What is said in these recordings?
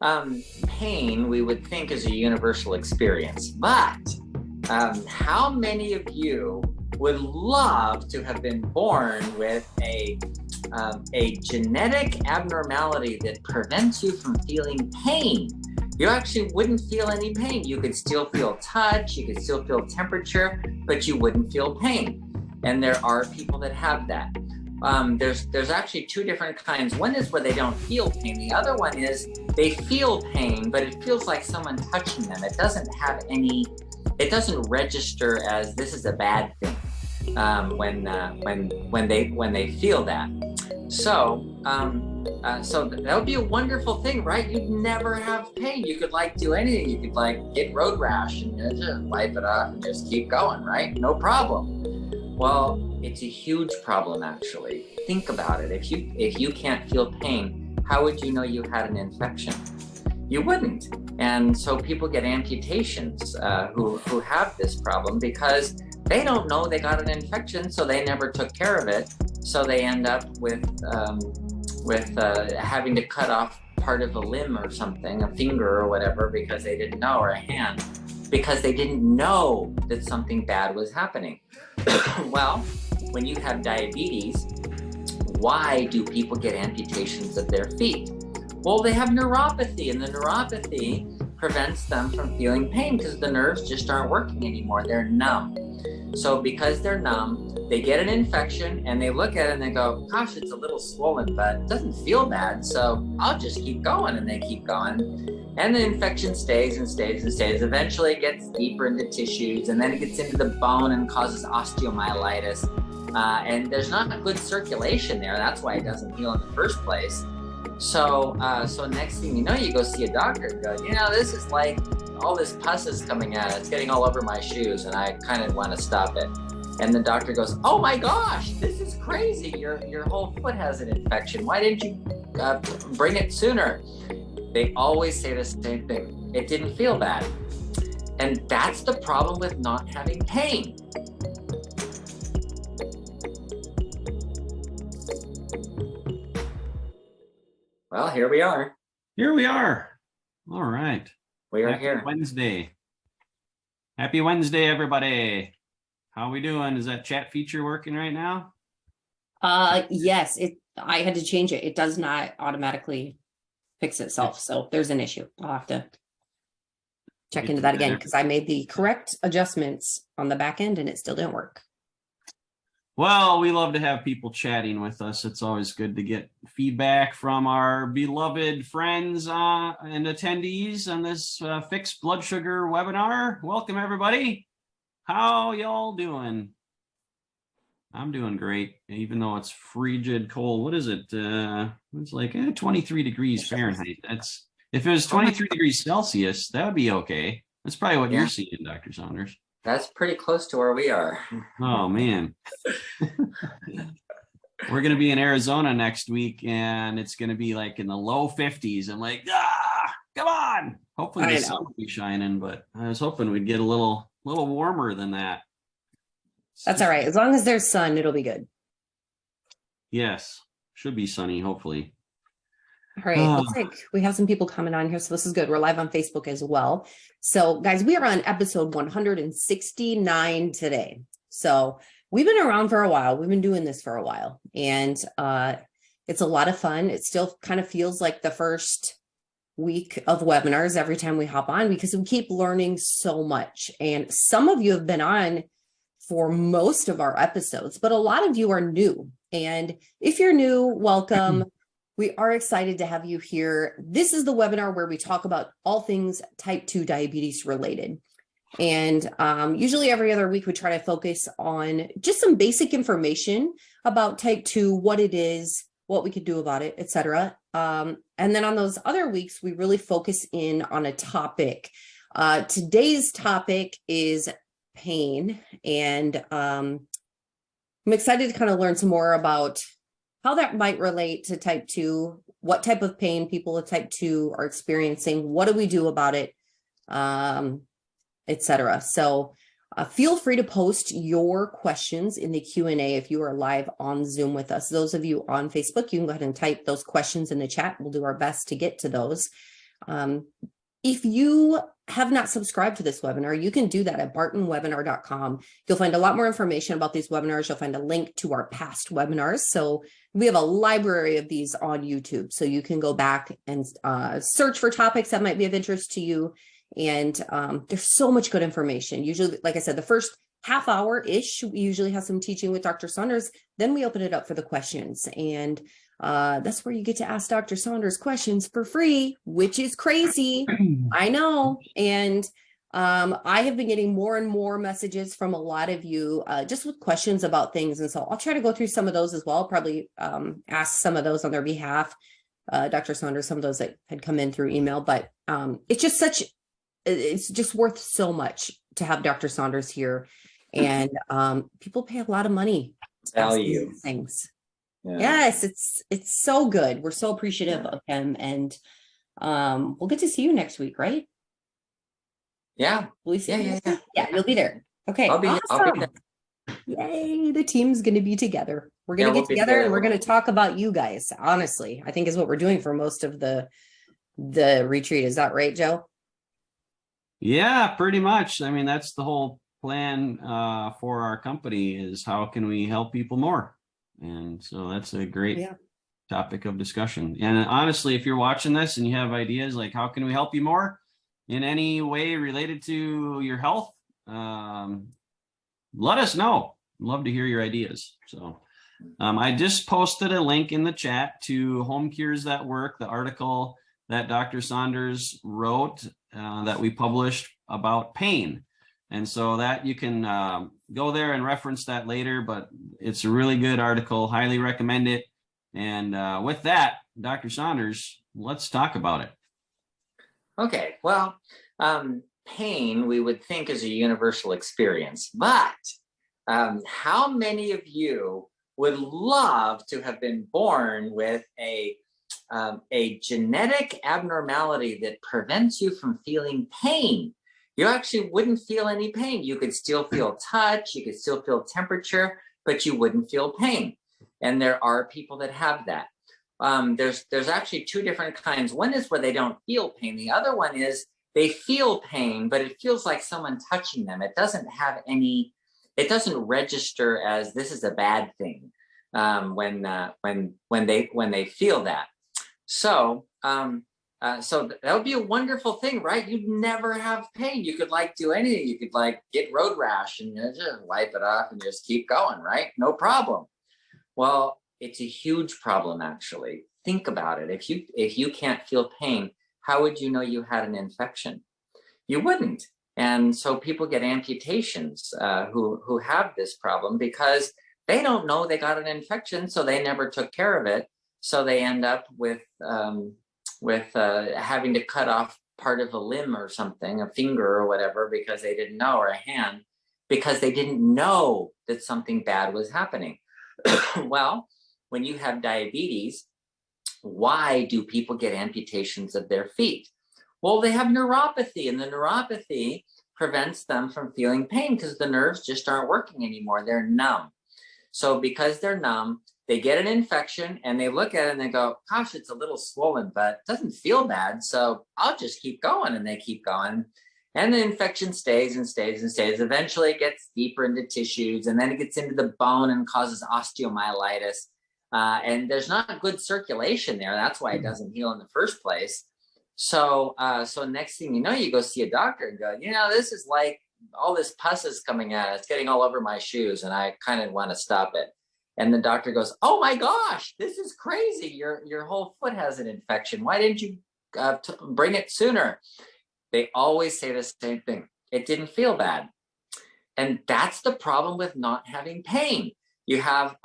Pain we would think is a universal experience, but how many of you would love to have been born with a genetic abnormality that prevents you from feeling pain? You actually wouldn't feel any pain. You could still feel touch, you could still feel temperature, but you wouldn't feel pain. And there are people that have that. There's actually two different kinds. One is where they don't feel pain. The other one is they feel pain, but it feels like someone touching them. It doesn't register as this is a bad thing when they feel that. So that would be a wonderful thing, right? You'd never have pain. You could do anything. You could get road rash and just wipe it off and just keep going, right? No problem. Well, it's a huge problem, actually. Think about it. If you can't feel pain, how would you know you had an infection? You wouldn't. And so people get amputations who have this problem because they don't know they got an infection, so they never took care of it. So they end up with having to cut off part of a limb or something, a finger or whatever, because they didn't know, or a hand, because they didn't know that something bad was happening. Well, when you have diabetes, why do people get amputations of their feet? Well, they have neuropathy, and the neuropathy prevents them from feeling pain because the nerves just aren't working anymore. They're numb. So because they're numb, they get an infection and they look at it and they go, gosh, it's a little swollen, but it doesn't feel bad. So I'll just keep going, and they keep going. And the infection stays and stays and stays. Eventually it gets deeper into tissues, and then it gets into the bone and causes osteomyelitis. And there's not a good circulation there. That's why it doesn't heal in the first place. So next thing you know, you go see a doctor and go, this is like all this pus is coming out. It's getting all over my shoes, and I kind of want to stop it. And the doctor goes, oh my gosh, this is crazy. Your whole foot has an infection. Why didn't you bring it sooner? They always say the same thing. It didn't feel bad. And that's the problem with not having pain. Well, here we are. Here we are. All right. We are Happy here. Wednesday. Happy Wednesday, everybody. How we doing? Is that chat feature working right now? Yes, I had to change it. It does not automatically fix itself. So there's an issue. I'll have to check into that again, because I made the correct adjustments on the back end and it still didn't work. Well, we love to have people chatting with us. It's always good to get feedback from our beloved friends and attendees on this fixed blood sugar webinar. Welcome, everybody. How y'all doing? I'm doing great, even though it's frigid cold. What is it? It's like 23 degrees Fahrenheit. That's if it was 23 degrees Celsius, that would be okay. That's probably what you're seeing, Dr. Saunders. That's pretty close to where we are. Oh, man. We're going to be in Arizona next week, and it's going to be like in the low 50s. I'm like, come on. Hopefully the sun will be shining, but I was hoping we'd get a little warmer than that. That's all right. As long as there's sun, it'll be good. Yes. Should be sunny, hopefully. All right. Looks like we have some people coming on here, so this is good. We're live on Facebook as well. So, guys, we are on episode 169 today. So we've been around for a while. We've been doing this for a while, and it's a lot of fun. It still kind of feels like the first week of webinars every time we hop on, because we keep learning so much. And some of you have been on for most of our episodes, but a lot of you are new. And if you're new, welcome. We are excited to have you here. This is the webinar where we talk about all things type 2 diabetes related. And usually every other week, we try to focus on just some basic information about type 2, what it is, what we could do about it, etc. And then on those other weeks, we really focus in on a topic. Today's topic is pain. And I'm excited to kind of learn some more about how that might relate to type 2, what type of pain people with type 2 are experiencing, what do we do about it, etc. So feel free to post your questions in the Q&A if you are live on Zoom with us. Those of you on Facebook, you can go ahead and type those questions in the chat. We'll do our best to get to those. If you have not subscribed to this webinar, you can do that at bartonwebinar.com. You'll find a lot more information about these webinars. You'll find a link to our past webinars. So we have a library of these on YouTube. So you can go back and search for topics that might be of interest to you. And there's so much good information. Usually, like I said, the first half hour-ish, we usually have some teaching with Dr. Saunders. Then we open it up for the questions. And that's where you get to ask Dr. Saunders questions for free, which is crazy. I know. And I have been getting more and more messages from a lot of you just with questions about things. And so I'll try to go through some of those as well. Probably ask some of those on their behalf, Dr. Saunders, some of those that had come in through email. But it's just worth so much to have Dr. Saunders here. And people pay a lot of money. Value things. Yeah. Yes, it's so good. We're so appreciative of him, and we'll get to see you next week, right? Yeah. Will we see you Yeah, next yeah, week? Yeah, you'll be there. Okay, I'll be awesome. there. Yay, the team's going to be together. We're going to we'll get be together and we're together. going to talk about you guys. Honestly, I think is what we're doing for most of the retreat. Is that right, Joe? Yeah, pretty much. I mean, that's the whole plan for our company is how can we help people more? And so that's a great topic of discussion. And honestly, if you're watching this and you have ideas like how can we help you more in any way related to your health, let us know. Love to hear your ideas. So I just posted a link in the chat to Home Cures That Work, the article that Dr. Saunders wrote that we published about pain. And so that you can go there and reference that later, but it's a really good article, highly recommend it. And with that, Dr. Saunders, let's talk about it. Okay, well, pain we would think is a universal experience, but how many of you would love to have been born with a genetic abnormality that prevents you from feeling pain? You actually wouldn't feel any pain. You could still feel touch, you could still feel temperature, but you wouldn't feel pain. And there are people that have that. There's actually two different kinds. One is where they don't feel pain. The other one is they feel pain, but it feels like someone touching them. It doesn't have any, it doesn't register as this is a bad thing when they feel that. So so that would be a wonderful thing, right? You'd never have pain. You could like do anything. You could like get road rash and just wipe it off and just keep going, right? No problem. Well, it's a huge problem, actually. Think about it. If you can't feel pain, how would you know you had an infection? You wouldn't. And so people get amputations who have this problem because they don't know they got an infection, so they never took care of it. So they end up with having to cut off part of a limb or something, a finger or whatever, because they didn't know, or a hand, because they didn't know that something bad was happening. Well, when you have diabetes, why do people get amputations of their feet? Well, they have neuropathy, and the neuropathy prevents them from feeling pain because the nerves just aren't working anymore. They're numb. So because they're numb, they get an infection and they look at it and they go, gosh, it's a little swollen, but it doesn't feel bad. So I'll just keep going. And they keep going. And the infection stays and stays and stays. Eventually it gets deeper into tissues, and then it gets into the bone and causes osteomyelitis. And there's not good circulation there. That's why it doesn't heal in the first place. So next thing you know, you go see a doctor and go, this is like all this pus is coming out. It's getting all over my shoes and I kind of want to stop it. And the doctor goes, oh my gosh, this is crazy. Your whole foot has an infection. Why didn't you bring it sooner? They always say the same thing. It didn't feel bad. And that's the problem with not having pain. You have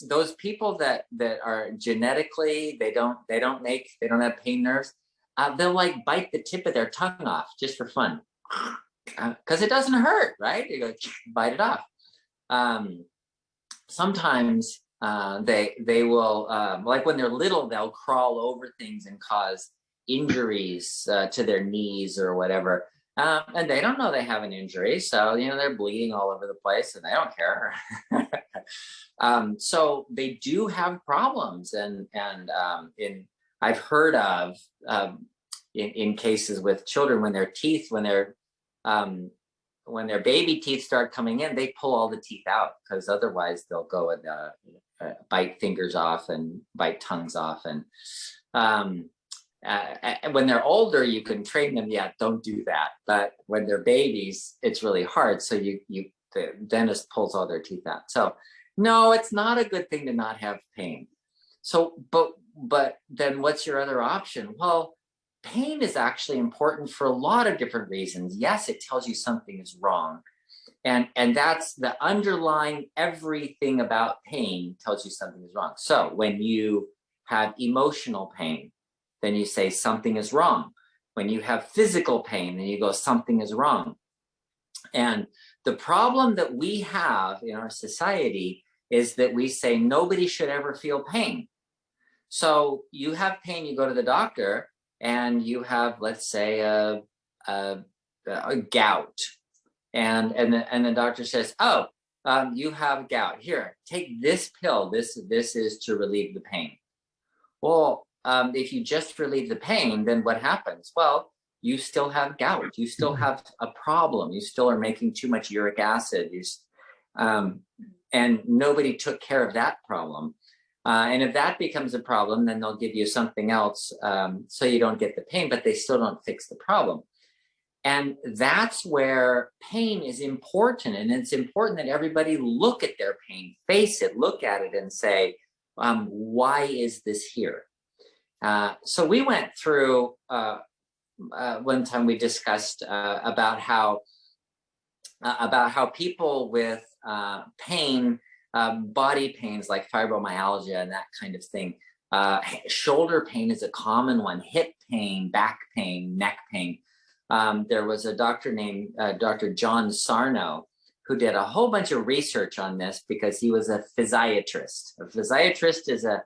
those people that are genetically, they don't have pain nerves. They'll like bite the tip of their tongue off just for fun. Because it doesn't hurt, right? You go bite it off. Sometimes they will, like when they're little, they'll crawl over things and cause injuries to their knees or whatever. And they don't know they have an injury. So, they're bleeding all over the place and they don't care. So they do have problems. And I've heard of in cases with children, when their baby teeth start coming in, they pull all the teeth out, because otherwise they'll go and bite fingers off and bite tongues off. And when they're older, you can train them, yeah, don't do that. But when they're babies, it's really hard. So the dentist pulls all their teeth out. So no, it's not a good thing to not have pain. So, but then what's your other option? Well, pain is actually important for a lot of different reasons. Yes, it tells you something is wrong. And that's the underlying, everything about pain tells you something is wrong. So when you have emotional pain, then you say something is wrong. When you have physical pain, then you go, something is wrong. And the problem that we have in our society is that we say nobody should ever feel pain. So you have pain, you go to the doctor, and you have, let's say, a gout. And the doctor says, oh, you have gout. Here, take this pill. This is to relieve the pain. Well, if you just relieve the pain, then what happens? Well, you still have gout. You still have a problem. You still are making too much uric acid. And nobody took care of that problem. And if that becomes a problem, then they'll give you something else so you don't get the pain, but they still don't fix the problem. And that's where pain is important. And it's important that everybody look at their pain, face it, look at it, and say, why is this here? So we went through, one time we discussed about how people with pain, body pains like fibromyalgia and that kind of thing, shoulder pain is a common one, hip pain, back pain, neck pain. There was a doctor named Dr. John Sarno who did a whole bunch of research on this because he was a physiatrist. A physiatrist is a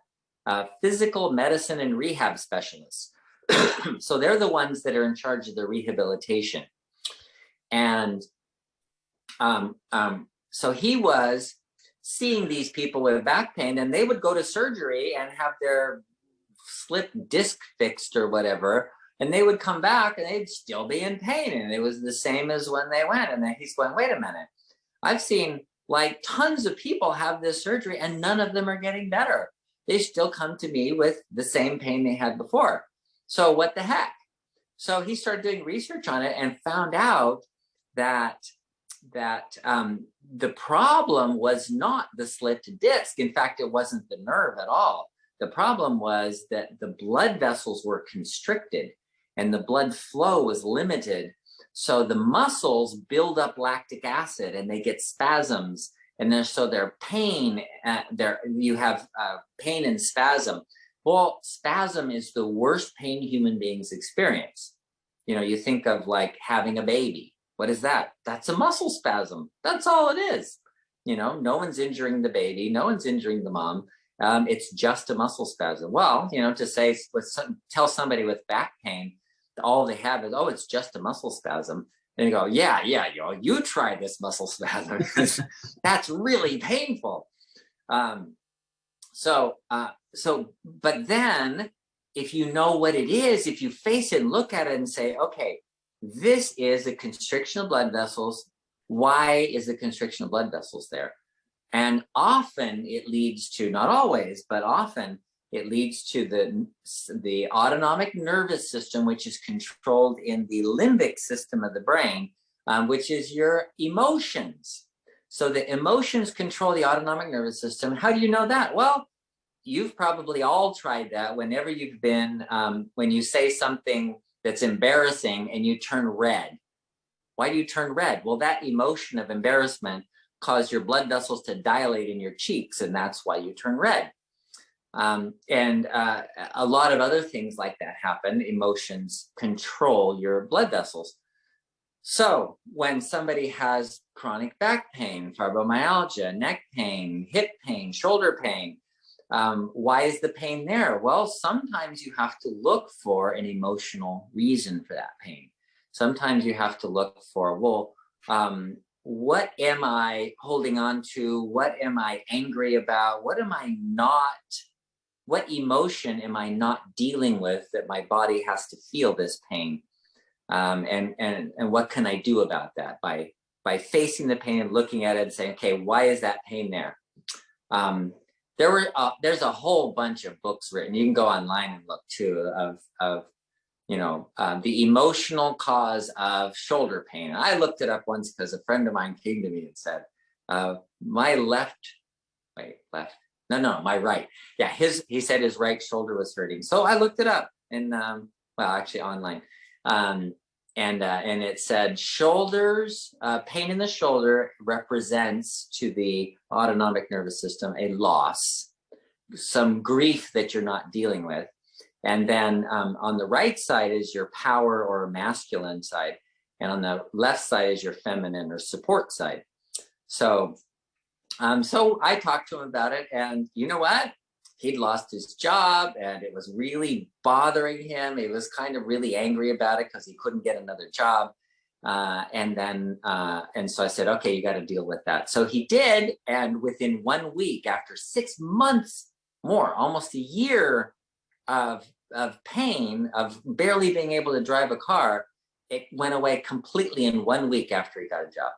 physical medicine and rehab specialist. So they're the ones that are in charge of the rehabilitation. And so he was seeing these people with back pain, and they would go to surgery and have their slipped disc fixed or whatever, and they would come back and they'd still be in pain, and it was the same as when they went. And then he's going, wait a minute, I've seen like tons of people have this surgery and none of them are getting better. They still come to me with the same pain they had before. So what the heck? So he started doing research on it and found out that the problem was not the slipped disc. In fact, it wasn't the nerve at all. The problem was that the blood vessels were constricted and the blood flow was limited. So the muscles build up lactic acid and they get spasms. And then so their pain, you have pain and spasm. Well, spasm is the worst pain human beings experience. You know, you think of like having a baby. What is that? That's a muscle spasm. That's all it is. You know, no one's injuring the baby. No one's injuring the mom. It's just a muscle spasm. Well, you know, to say, tell somebody with back pain, all they have is, oh, it's just a muscle spasm. And you go, yeah, you try this muscle spasm. That's really painful. But then if you know what it is, if you face it and look at it and say, okay, this is a constriction of blood vessels. Why is the constriction of blood vessels there? And often it leads to, not always, but often it leads to the autonomic nervous system, which is controlled in the limbic system of the brain, which is your emotions. So the emotions control the autonomic nervous system. How do you know that? Well, you've probably all tried that whenever you've been, when you say something that's embarrassing and you turn red. Why do you turn red? Well, that emotion of embarrassment caused your blood vessels to dilate in your cheeks, and that's why you turn red. And a lot of other things like that happen. Emotions control your blood vessels. So when somebody has chronic back pain, fibromyalgia, neck pain, hip pain, shoulder pain, why is the pain there? Well, sometimes you have to look for an emotional reason for that pain. Sometimes you have to look for, well, what am I holding on to? What am I angry about? What am I not what emotion am I not dealing with that my body has to feel this pain? And what can I do about that by facing the pain and looking at it and saying, okay, why is that pain there? There's a whole bunch of books written. You can go online and look too of the emotional cause of shoulder pain. And I looked it up once because a friend of mine came to me and said, my right. Yeah, he said his right shoulder was hurting. So I looked it up and actually online. And it said shoulders, pain in the shoulder represents to the autonomic nervous system a loss, some grief that you're not dealing with. And then on the right side is your power or masculine side. And on the left side is your feminine or support side. So I talked to him about it, and you know what? He'd lost his job and it was really bothering him. He was kind of really angry about it because he couldn't get another job. And so I said, okay, you got to deal with that. So he did. And within 1 week, after 6 months more, almost a year of pain, of barely being able to drive a car, it went away completely in 1 week after he got a job.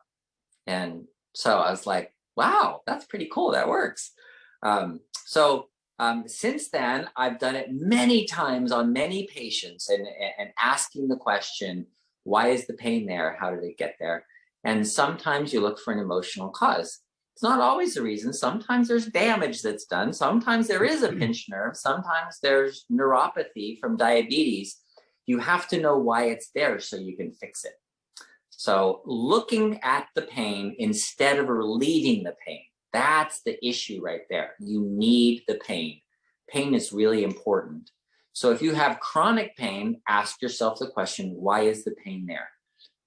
And so I was like, wow, that's pretty cool. That works. Since then, I've done it many times on many patients and asking the question, why is the pain there? How did it get there? And sometimes you look for an emotional cause. It's not always the reason. Sometimes there's damage that's done. Sometimes there is a pinched nerve. Sometimes there's neuropathy from diabetes. You have to know why it's there so you can fix it. So looking at the pain instead of relieving the pain, that's the issue right there. You need the pain. Pain is really important. So if you have chronic pain, ask yourself the question, why is the pain there?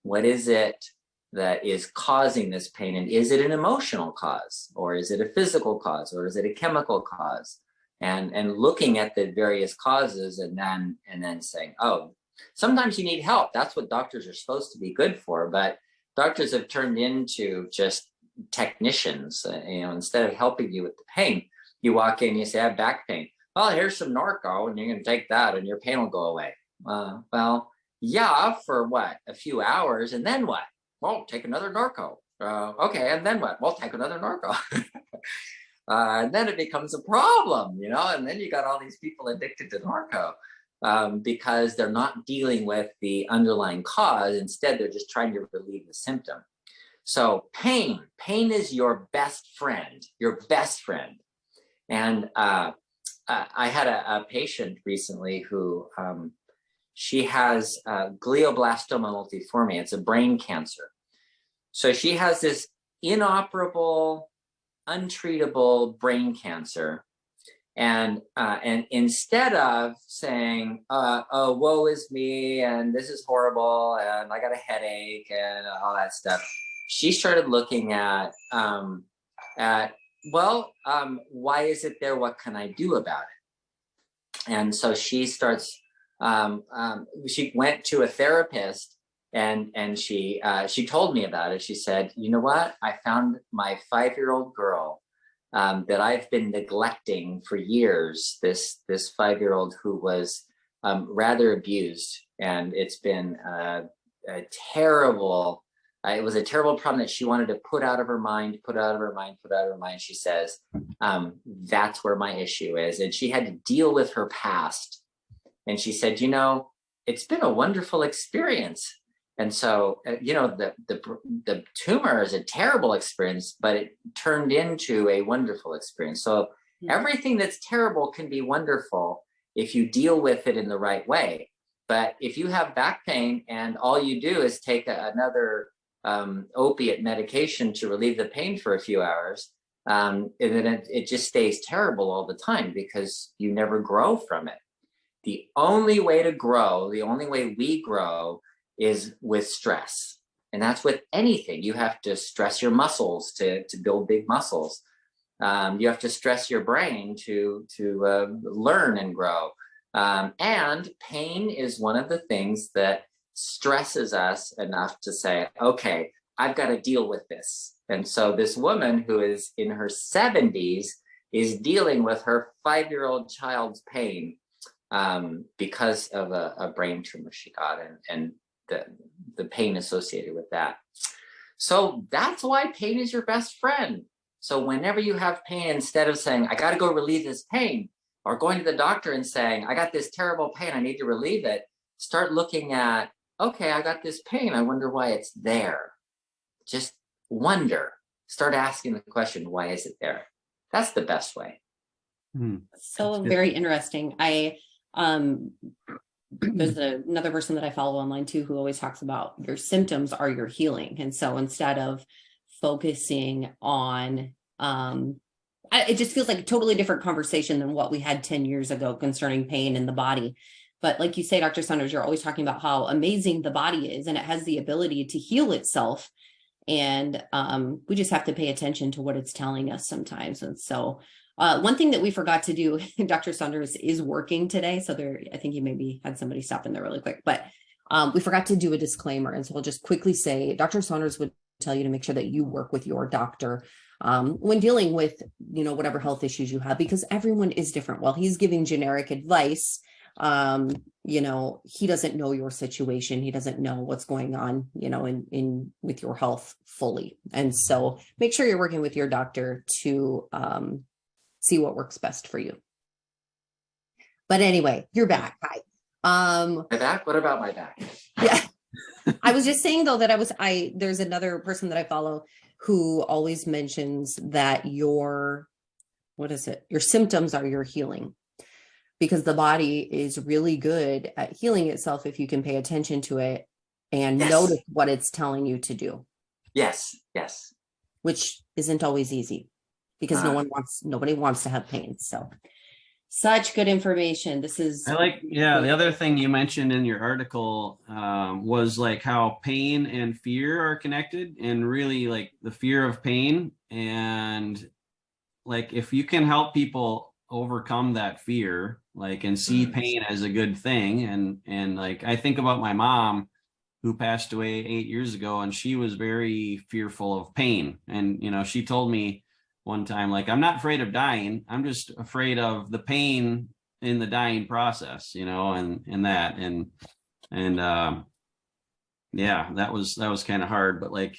What is it that is causing this pain? And is it an emotional cause, or is it a physical cause, or is it a chemical cause? And looking at the various causes and then saying, oh, sometimes you need help. That's what doctors are supposed to be good for. But doctors have turned into just technicians. Instead of helping you with the pain, you walk in, you say, I have back pain. Well, here's some Norco, and you're going to take that and your pain will go away. Well, yeah, for what? A few hours. And then what? Well, take another Norco. Okay, and then what? Well, take another Norco. And then it becomes a problem, and then you got all these people addicted to Norco because they're not dealing with the underlying cause. Instead, they're just trying to relieve the symptom. So pain is your best friend, And I had a patient recently who she has glioblastoma multiforme. It's a brain cancer. So she has this inoperable, untreatable brain cancer. And instead of saying, oh, woe is me, and this is horrible, and I got a headache and all that stuff, she started looking at why is it there? What can I do about it? And so she starts, she went to a therapist and she told me about it. She said, you know what? I found my 5-year-old girl that I've been neglecting for years, this 5-year-old who was rather abused. And it's been a terrible, it was a terrible problem that she wanted to put out of her mind. She says, that's where my issue is. And she had to deal with her past. And she said, it's been a wonderful experience. And so, the tumor is a terrible experience, but it turned into a wonderful experience. So everything that's terrible can be wonderful if you deal with it in the right way. But if you have back pain and all you do is take another opiate medication to relieve the pain for a few hours, and then it just stays terrible all the time because you never grow from it. The only way to grow, the only way we grow is with stress. And that's with anything. You have to stress your muscles to build big muscles. You have to stress your brain to learn and grow. And pain is one of the things that stresses us enough to say, okay, I've got to deal with this. And so this woman who is in her 70s is dealing with her 5-year-old child's pain because of a brain tumor she got, and the pain associated with that. So that's why pain is your best friend. So whenever you have pain, instead of saying, I got to go relieve this pain, or going to the doctor and saying, I got this terrible pain, I need to relieve it, start looking at, okay, I got this pain, I wonder why it's there. Just wonder. Start asking the question, why is it there? That's the best way. So very interesting. There's another person that I follow online too who always talks about your symptoms are your healing. And so instead of focusing on it just feels like a totally different conversation than what we had 10 years ago concerning pain in the body. But like you say, Dr. Saunders, you're always talking about how amazing the body is, and it has the ability to heal itself. And we just have to pay attention to what it's telling us sometimes. And so one thing that we forgot to do, Dr. Saunders is working today. So I think he maybe had somebody stop in there really quick, but we forgot to do a disclaimer. And so I'll just quickly say, Dr. Saunders would tell you to make sure that you work with your doctor when dealing with, whatever health issues you have, because everyone is different. While he's giving generic advice, he doesn't know your situation. He doesn't know what's going on, in with your health fully. And so make sure you're working with your doctor to see what works best for you. But anyway, you're back. Hi. My back? What about my back? Yeah. I was just saying though that there's another person that I follow who always mentions that your symptoms are your healing, because the body is really good at healing itself if you can pay attention to it and notice what it's telling you to do. Yes. Which isn't always easy, because nobody wants to have pain. So such good information. The other thing you mentioned in your article was like how pain and fear are connected, and really like the fear of pain. And like, if you can help people overcome that fear, like, and see pain as a good thing. And like, I think about my mom who passed away 8 years ago, and she was very fearful of pain. And, she told me one time, like, I'm not afraid of dying. I'm just afraid of the pain in the dying process, that was kind of hard, but like,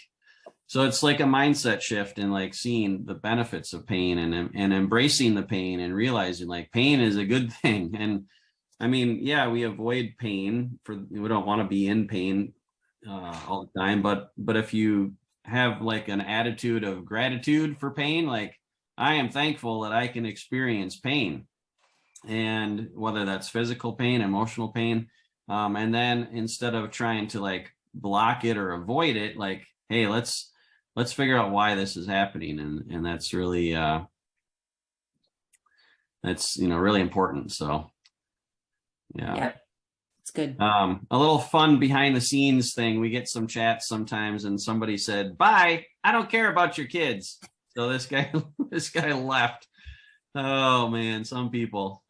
so it's like a mindset shift, and like seeing the benefits of pain and embracing the pain and realizing like pain is a good thing. And I mean, we avoid pain we don't want to be in pain all the time, but if you have like an attitude of gratitude for pain, like, I am thankful that I can experience pain, and whether that's physical pain, emotional pain, and then instead of trying to like block it or avoid it, like, hey, let's figure out why this is happening, and that's really really important. So yeah. It's good. A little fun behind the scenes thing. We get some chats sometimes, and somebody said, "Bye, I don't care about your kids." So this guy left. Oh man, some people.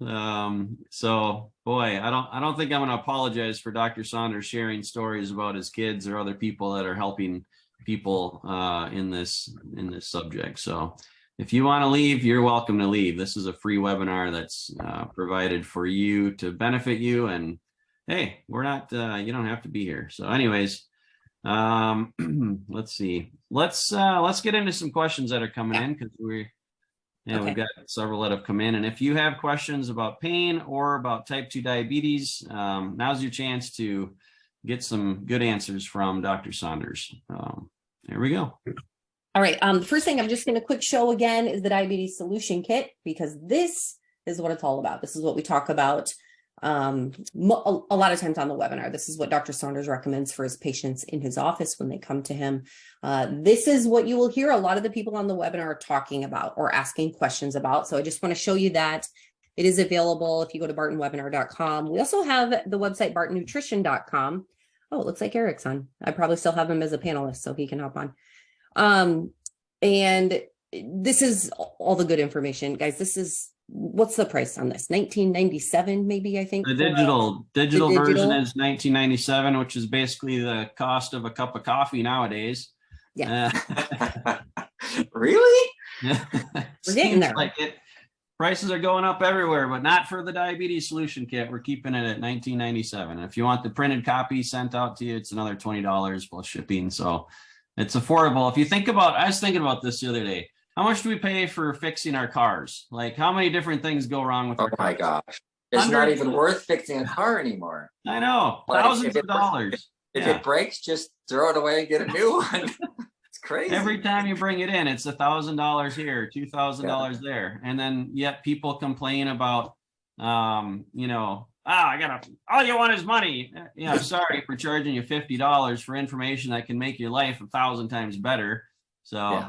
So boy, I don't think I'm going to apologize for Dr. Saunders sharing stories about his kids or other people that are helping people in this subject. So if you want to leave, you're welcome to leave. This is a free webinar that's provided for you to benefit you. And hey, we're not, you don't have to be here. So anyways, let's see. Let's get into some questions that are coming in, because we've got several that have come in. And if you have questions about pain or about type 2 diabetes, now's your chance to get some good answers from Dr. Saunders. There we go. All right. The first thing I'm just going to quick show again is the Diabetes Solution Kit, because this is what it's all about. This is what we talk about a lot of times on the webinar. This is what Dr. Saunders recommends for his patients in his office when they come to him. This is what you will hear a lot of the people on the webinar talking about or asking questions about. So I just want to show you that it is available if you go to bartonwebinar.com. We also have the website bartonnutrition.com. Oh, it looks like Eric's on. I probably still have him as a panelist, so he can hop on. And this is all the good information, guys. What's the price on this? $19.97, maybe, I think. The digital version is $19.97, which is basically the cost of a cup of coffee nowadays. Yeah. Really? We're getting there. Like it. Prices are going up everywhere, but not for the diabetes solution kit. We're keeping it at $19.97. And if you want the printed copy sent out to you, it's another $20 plus shipping. So it's affordable. If you think about, I was thinking about this the other day. How much do we pay for fixing our cars? Like, how many different things go wrong with our cars? Oh my gosh. It's not even worth fixing a car anymore. I know. But Thousands of dollars. If it breaks, just throw it away and get a new one. It's crazy. Every time you bring it in, it's $1,000 here, $2,000 there. And then yet people complain about, you know, all you want is money. Yeah, sorry for charging you $50 for information that can make your life 1,000 times better. So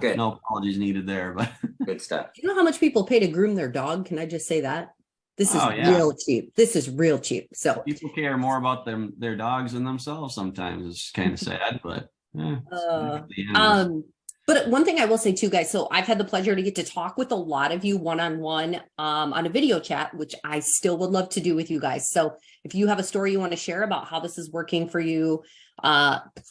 no apologies needed there, but good stuff. You know how much people pay to groom their dog? Can I just say that? This is real cheap. This is real cheap. So people care more about their dogs than themselves sometimes. It's kind of sad, but but one thing I will say too, guys, so I've had the pleasure to get to talk with a lot of you one-on-one on a video chat, which I still would love to do with you guys. So if you have a story you want to share about how this is working for you,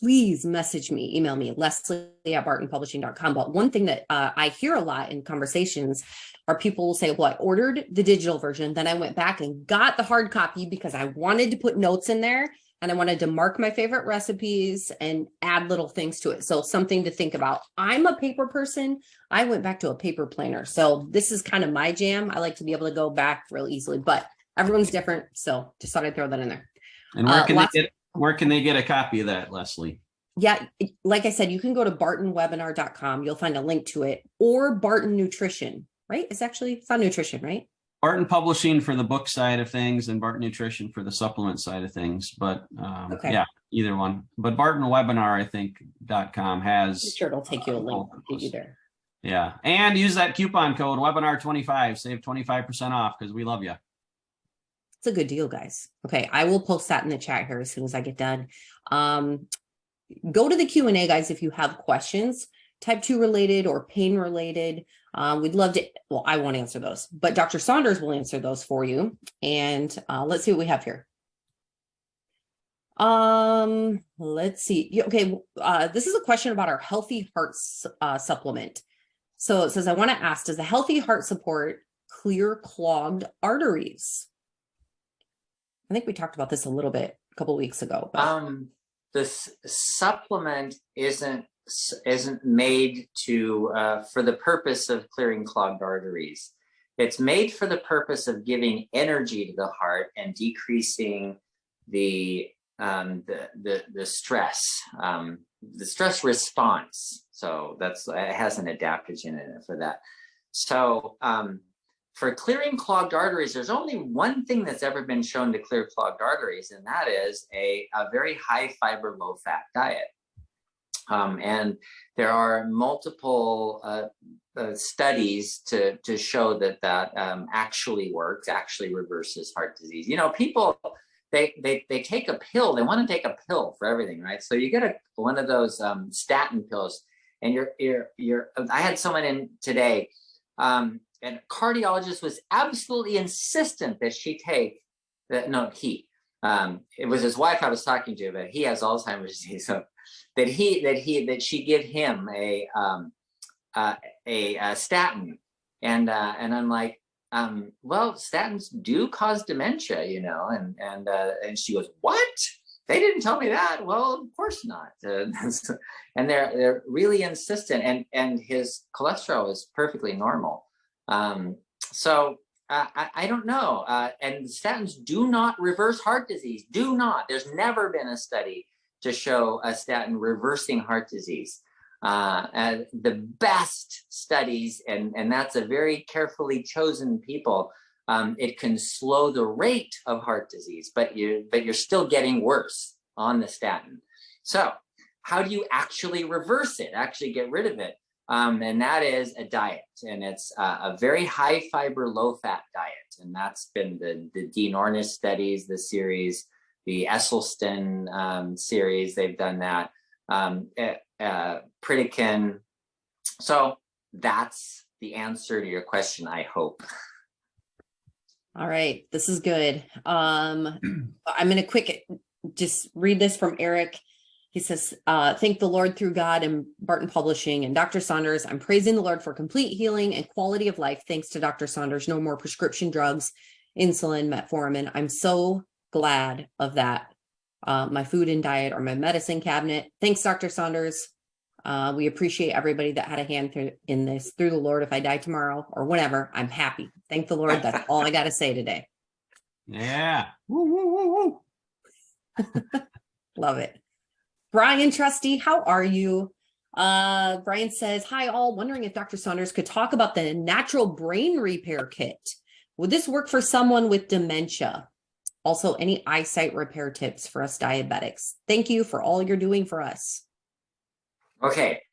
please message me, email me, Leslie@bartonpublishing.com. But one thing that I hear a lot in conversations are people will say, well, I ordered the digital version, then I went back and got the hard copy because I wanted to put notes in there and I wanted to mark my favorite recipes and add little things to it. So something to think about. I'm a paper person. I went back to a paper planner. So this is kind of my jam. I like to be able to go back real easily, but everyone's different. So just thought I'd throw that in there. And where can they get a copy of that, Leslie? Yeah, like I said, you can go to bartonwebinar.com. You'll find a link to it, or Barton Nutrition, right? It's not nutrition, right? Barton Publishing for the book side of things and Barton Nutrition for the supplement side of things. But yeah, either one. But Barton Webinar, I think, .com has. I'm sure it'll take you a link to get you there. Yeah. And use that coupon code webinar25, save 25% off because we love you. It's a good deal, guys. Okay. I will post that in the chat here as soon as I get done. Go to the Q&A, guys, if you have questions, type 2 related or pain related. We'd love to, well, I won't answer those, but Dr. Saunders will answer those for you. And let's see what we have here. Let's see. Okay. This is a question about our Healthy Heart supplement. So it says, I want to ask, does the Healthy Heart support clear clogged arteries? I think we talked about this a little bit a couple of weeks ago. But... this supplement isn't made to for the purpose of clearing clogged arteries. It's made for the purpose of giving energy to the heart and decreasing the stress response. So it has an adaptogen in it for that. So for clearing clogged arteries, there's only one thing that's ever been shown to clear clogged arteries, and that is a very high fiber, low fat diet. And there are multiple studies to show that actually works, actually reverses heart disease. You know, people, they take a pill. They want to take a pill for everything, right? So you get one of those statin pills, and I had someone in today, and a cardiologist was absolutely insistent that she take that. No, it was his wife I was talking to, but he has Alzheimer's disease, so that she give him a statin, and I'm like, well, statins do cause dementia, you know, and she goes, what? They didn't tell me that. Well, of course not. And they're really insistent, and his cholesterol is perfectly normal. So I don't know. And statins do not reverse heart disease. Do not. There's never been a study to show a statin reversing heart disease. And the best studies, and that's a very carefully chosen people, it can slow the rate of heart disease, but you're still getting worse on the statin. So how do you actually reverse it, actually get rid of it? And that is a diet, and it's a very high fiber, low fat diet. And that's been the Dean Ornish studies, the series, the Esselstyn series, they've done that. Pritikin. So that's the answer to your question, I hope. All right, this is good. I'm going to just read this from Eric. He says, thank the Lord through God and Barton Publishing and Dr. Saunders. I'm praising the Lord for complete healing and quality of life. Thanks to Dr. Saunders. No more prescription drugs, insulin, metformin. I'm so glad of that. My food and diet are my medicine cabinet. Thanks, Dr. Saunders. We appreciate everybody that had a hand in this. Through the Lord, if I die tomorrow or whenever, I'm happy. Thank the Lord. That's all I got to say today. Yeah. Woo, woo, woo, woo. Love it. Brian Trusty, how are you? Brian says, hi all, wondering if Dr. Saunders could talk about the natural brain repair kit. Would this work for someone with dementia? Also, any eyesight repair tips for us diabetics? Thank you for all you're doing for us. Okay,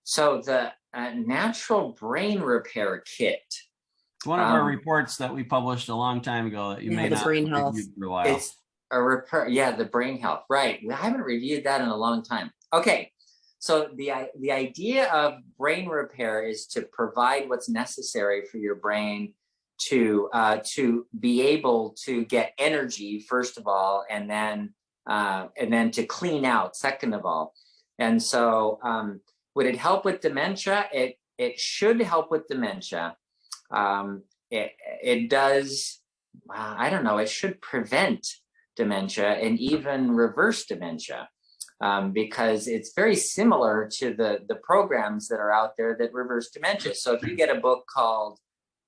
so the natural brain repair kit. It's one of our reports that we published a long time ago that you may the not brain have health. reviewed for a while. It's a repair, the brain health, right? I haven't reviewed that in a long time. Okay, so the idea of brain repair is to provide what's necessary for your brain to be able to get energy first of all, and then to clean out second of all. And so, would it help with dementia? It should help with dementia. It does. I don't know. It should prevent dementia and even reverse dementia, because it's very similar to the programs that are out there that reverse dementia. So if you get a book called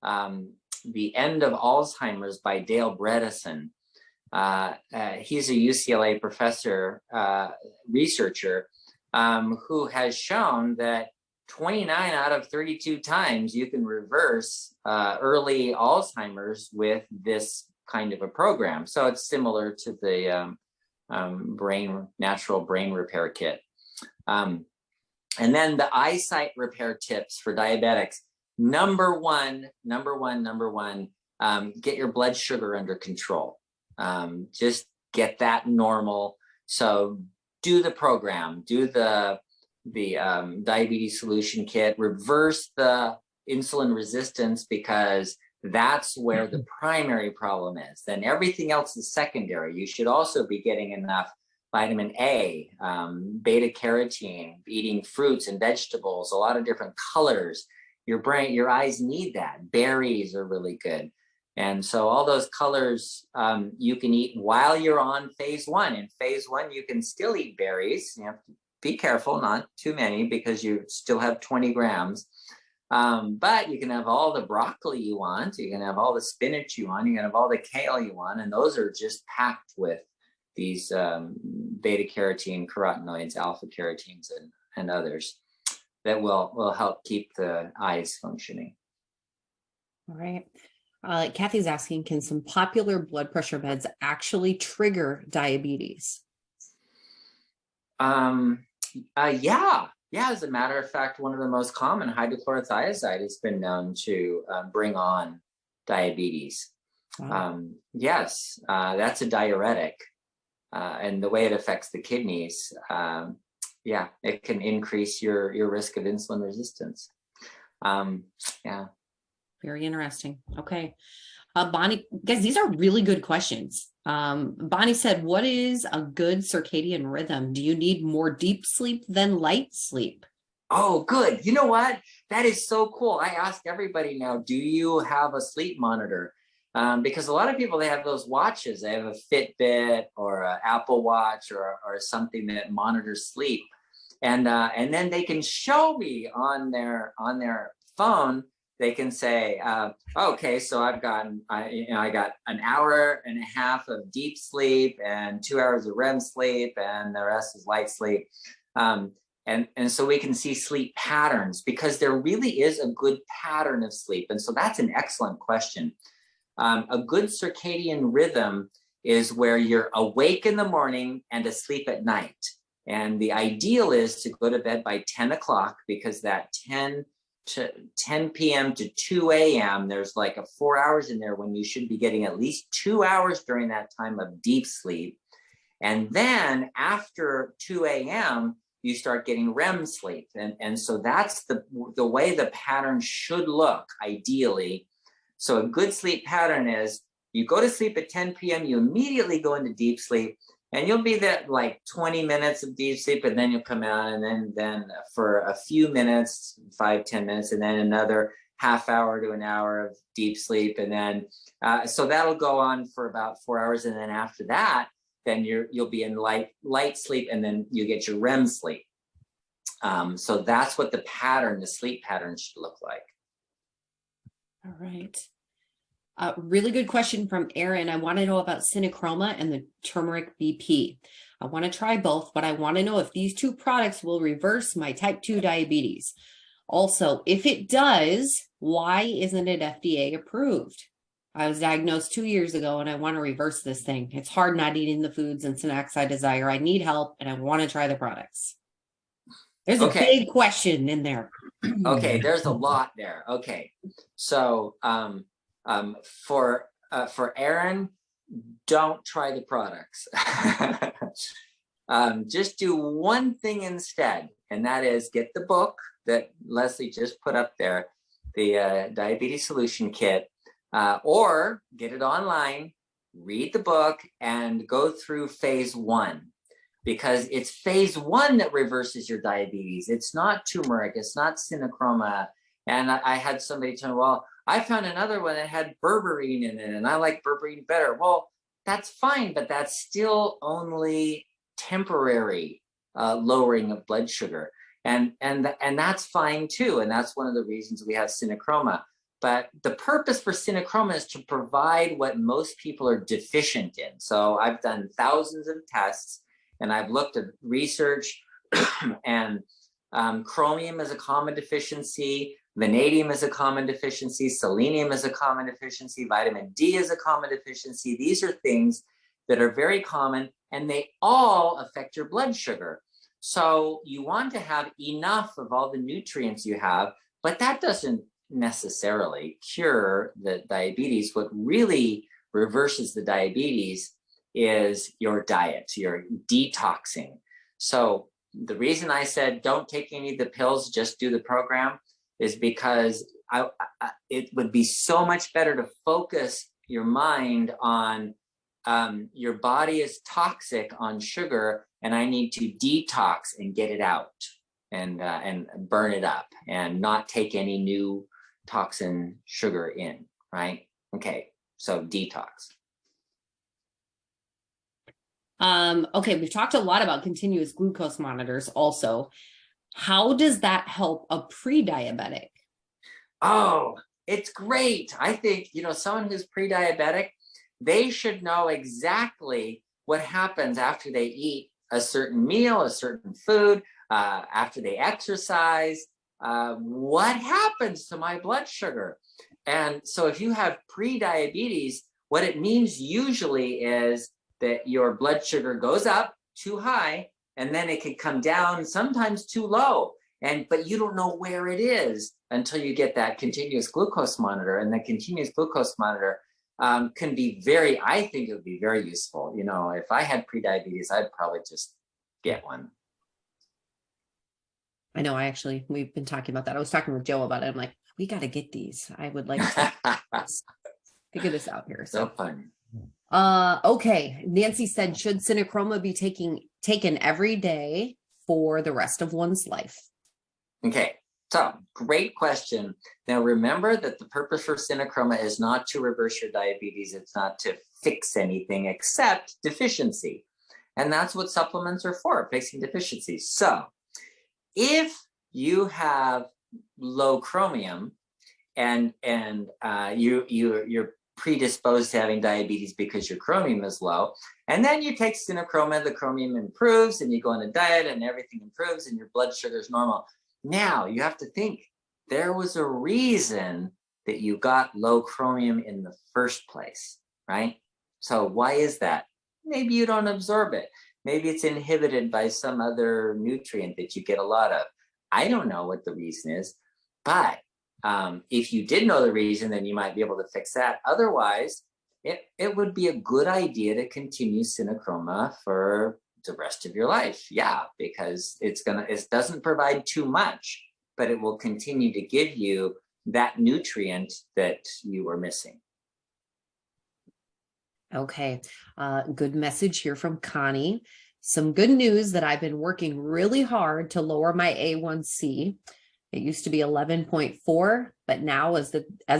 The End of Alzheimer's by Dale Bredesen, he's a UCLA professor, researcher, who has shown that 29 out of 32 times you can reverse early Alzheimer's with this kind of a program. So it's similar to the natural brain repair kit. And then the eyesight repair tips for diabetics. Number one, get your blood sugar under control. Just get that normal. So do the program, do the diabetes solution kit, reverse the insulin resistance, because that's where the primary problem is. Then everything else is secondary. You should also be getting enough vitamin A, beta carotene, eating fruits and vegetables, a lot of different colors. Your eyes need that. Berries are really good. And so all those colors you can eat while you're on phase one. In phase one, you can still eat berries. You have to be careful, not too many, because you still have 20 grams. But you can have all the broccoli you want. You can have all the spinach you want. You can have all the kale you want. And those are just packed with these beta carotene, carotenoids, alpha carotenes, and others that will help keep the eyes functioning. All right. Kathy's asking, can some popular blood pressure meds actually trigger diabetes? Yeah. As a matter of fact, one of the most common, hydrochlorothiazide, has been known to bring on diabetes. Wow. Yes, that's a diuretic. And the way it affects the kidneys, it can increase your risk of insulin resistance. Very interesting. Okay. Bonnie, guys, these are really good questions. Bonnie said, what is a good circadian rhythm? Do you need more deep sleep than light sleep? Oh, good. You know what? That is so cool. I ask everybody now, do you have a sleep monitor? Because a lot of people, they have those watches. They have a Fitbit or an Apple Watch or something that monitors sleep. And then they can show me on their phone. They can say, okay, so I got an hour and a half of deep sleep and 2 hours of REM sleep, and the rest is light sleep. And so we can see sleep patterns, because there really is a good pattern of sleep. And so that's an excellent question. A good circadian rhythm is where you're awake in the morning and asleep at night. And the ideal is to go to bed by 10 o'clock, because that 10 p.m. to 2 a.m., there's like 4 hours in there when you should be getting at least 2 hours during that time of deep sleep. And then after 2 a.m., you start getting REM sleep. And so that's the way the pattern should look, ideally. So a good sleep pattern is you go to sleep at 10 p.m., you immediately go into deep sleep, And you'll be there like 20 minutes of deep sleep, and then you'll come out, and then for a few minutes, 5-10 minutes, and then another half hour to an hour of deep sleep. And then, so that'll go on for about 4 hours. And then after that, then you'll be in light sleep, and then you get your REM sleep. So that's what the sleep pattern should look like. All right. Really good question from Aaron. I want to know about Cinechroma and the Turmeric BP. I want to try both, but I want to know if these two products will reverse my type 2 diabetes. Also, if it does, why isn't it FDA approved? I was diagnosed 2 years ago and I want to reverse this thing. It's hard not eating the foods and snacks I desire. I need help and I want to try the products. There's a big question in there. Okay, there's a lot there. Okay, so for Aaron, don't try the products. Just do one thing instead, and that is get the book that Leslie just put up there, the Diabetes Solution Kit, or get it online, read the book, and go through phase 1. Because it's phase 1 that reverses your diabetes. It's not turmeric, it's not Cinechroma. And I had somebody tell me, well, I found another one that had berberine in it, and I like berberine better. Well, that's fine, but that's still only temporary lowering of blood sugar. And that's fine too. And that's one of the reasons we have Cinechroma. But the purpose for Cinechroma is to provide what most people are deficient in. So I've done thousands of tests, and I've looked at research, and chromium is a common deficiency, vanadium is a common deficiency, selenium is a common deficiency, vitamin D is a common deficiency. These are things that are very common, and they all affect your blood sugar. So you want to have enough of all the nutrients you have, but that doesn't necessarily cure the diabetes. What really reverses the diabetes is your diet, your detoxing. So the reason I said don't take any of the pills, just do the program, is because it would be so much better to focus your mind on your body is toxic on sugar, and I need to detox and get it out and burn it up and not take any new toxin sugar in, right? Okay, so detox. Okay, we've talked a lot about continuous glucose monitors also. How does that help a pre-diabetic? Oh, it's great. I think, someone who's pre-diabetic, they should know exactly what happens after they eat a certain meal, a certain food, after they exercise, what happens to my blood sugar? And so if you have pre-diabetes, what it means usually is that your blood sugar goes up too high, and then it could come down sometimes too low. But you don't know where it is until you get that continuous glucose monitor. And the continuous glucose monitor can be I think it would be very useful. If I had pre-diabetes, I'd probably just get one. I know, we've been talking about that. I was talking with Joe about it. I'm like, we got to get these. I would like to figure this out here. So fun. Okay. Nancy said, should Cinechroma be taken every day for the rest of one's life? Okay. So great question. Now remember that the purpose for Cinechroma is not to reverse your diabetes. It's not to fix anything except deficiency. And that's what supplements are for, fixing deficiencies. So if you have low chromium and you're predisposed to having diabetes because your chromium is low, and then you take Cinechroma, the chromium improves, and you go on a diet and everything improves and your blood sugar is normal. Now you have to think, there was a reason that you got low chromium in the first place, right? So why is that? Maybe you don't absorb it. Maybe it's inhibited by some other nutrient that you get a lot of. I don't know what the reason is, but if you did know the reason, then you might be able to fix that. Otherwise, it would be a good idea to continue Cinechroma for the rest of your life. Yeah, because it doesn't provide too much, but it will continue to give you that nutrient that you were missing. Okay. Good message here from Connie. Some good news that I've been working really hard to lower my A1C. It used to be 11.4, but now as